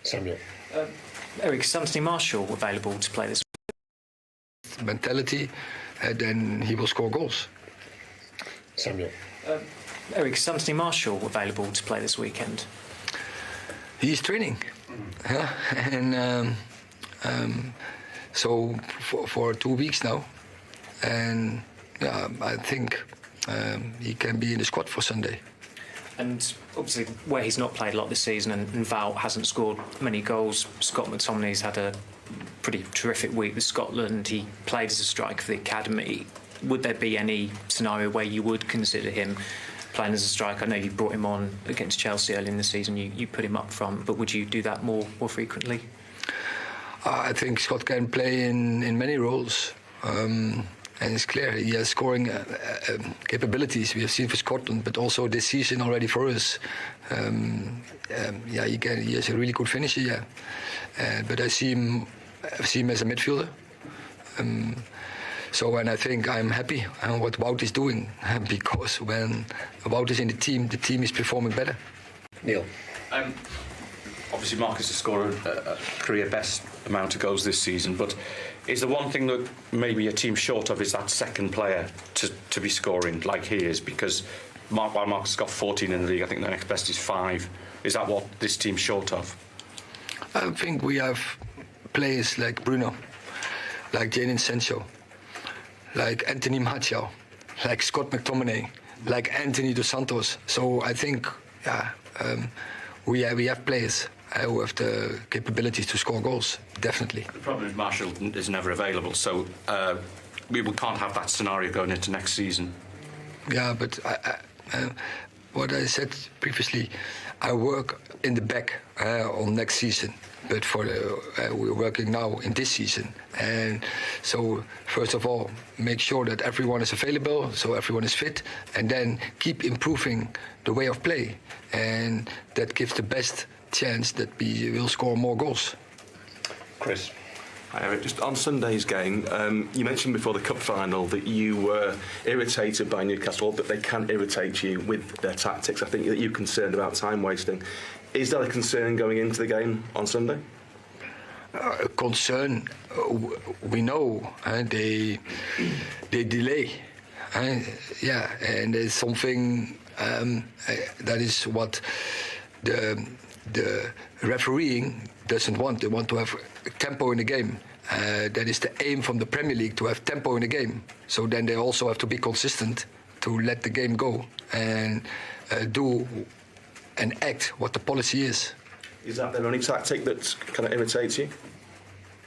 Samuel. Erik, is Anthony Marshall available to play this? Mentality, then he will score goals. Samuel. Erik, is Anthony Marshall available to play this weekend? He's training, and so for 2 weeks now, and I think he can be in the squad for Sunday. And obviously, where he's not played a lot this season, and Val hasn't scored many goals, Scott McTominay's had a pretty terrific week with Scotland. He played as a striker for the academy. Would there be any scenario where you would consider him playing as a striker? I know you brought him on against Chelsea early in the season. You put him up front, but would you do that more frequently? I think Scott can play in many roles. And it's clear he has scoring capabilities we have seen for Scotland, but also this season already for us. He has a really good finisher, yeah. But I see him as a midfielder. And I think I'm happy on what Wout is doing, because when Wout is in the team is performing better. Neil. Obviously, Marcus has scored a career best amount of goals this season, but is the one thing that maybe a team's short of is that second player to be scoring like he is? Because while Marcus has got 14 in the league, I think the next best is 5. Is that what this team's short of? I think we have players like Bruno, like Jadon Sancho, like Anthony Martial, like Scott McTominay, like Anthony Dos Santos. So I think, we have players who have the capabilities to score goals, definitely. The problem is Marshall is never available, so we can't have that scenario going into next season. Yeah, but what I said previously, I work in the back on next season, but we're working now in this season. And so, first of all, make sure that everyone is available, so everyone is fit, and then keep improving the way of play. And that gives the best chance that we will score more goals. Chris. Hi Erik, just on Sunday's game, you mentioned before the cup final that you were irritated by Newcastle, that they can irritate you with their tactics. I think that you're concerned about time wasting. Is that a concern going into the game on Sunday? Concern, we know, they delay. And it's something that is what the refereeing doesn't want. They want to have tempo in the game. That is the aim from the Premier League, to have tempo in the game. So then they also have to be consistent to let the game go and do and act what the policy is. Is that their only tactic that kind of irritates you?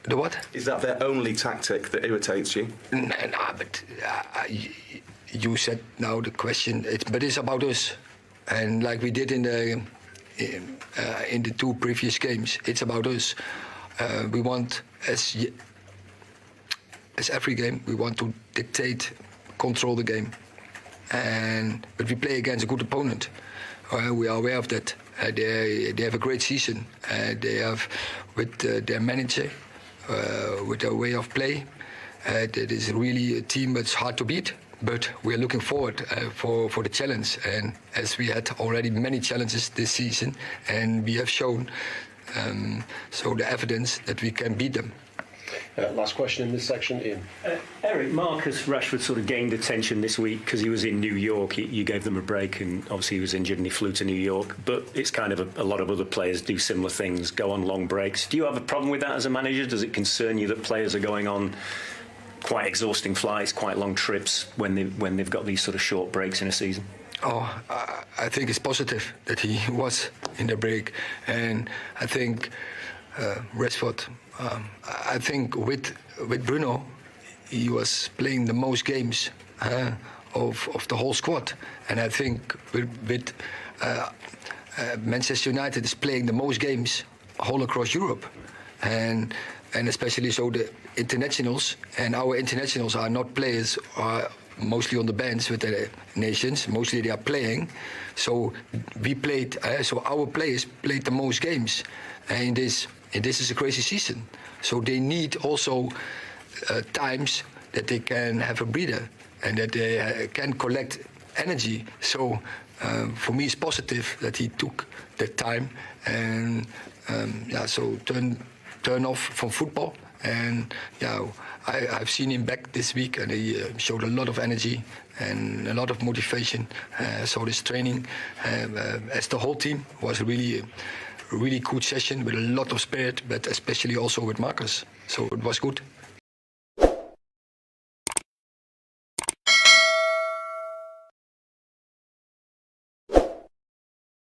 The what? Is that their only tactic that irritates you? No, but you said now the question, but it's about us. And like we did in the 2 previous games, it's about us. We want, as every game, we want to dictate, control the game. But we play against a good opponent. We are aware of that. They have a great season. They have, with their manager, with their way of play, that is really a team that's hard to beat. But we're looking forward for the challenge, and as we had already many challenges this season, and we have shown so the evidence that we can beat them. Last question in this section, Ian. Erik, Marcus Rashford sort of gained attention this week because he was in New York. You gave them a break, and obviously he was injured and he flew to New York. But it's kind of a lot of other players do similar things, go on long breaks. Do you have a problem with that as a manager? Does it concern you that players are going on quite exhausting flights, quite long trips when they've got these sort of short breaks in a season? I think it's positive that he was in the break, and I think Rashford. I think with Bruno, he was playing the most games of the whole squad, and I think with Manchester United is playing the most games all across Europe, and especially so the internationals, and our internationals are not players, are mostly on the bench with the nations. Mostly they are playing, so we played. So our players played the most games, and this is a crazy season. So they need also times that they can have a breather and that they can collect energy. So for me, it's positive that he took that time and So turn off from football. And I've seen him back this week, and he showed a lot of energy and a lot of motivation. So this training, as the whole team, was a really good session with a lot of spirit, but especially also with Marcus. So it was good.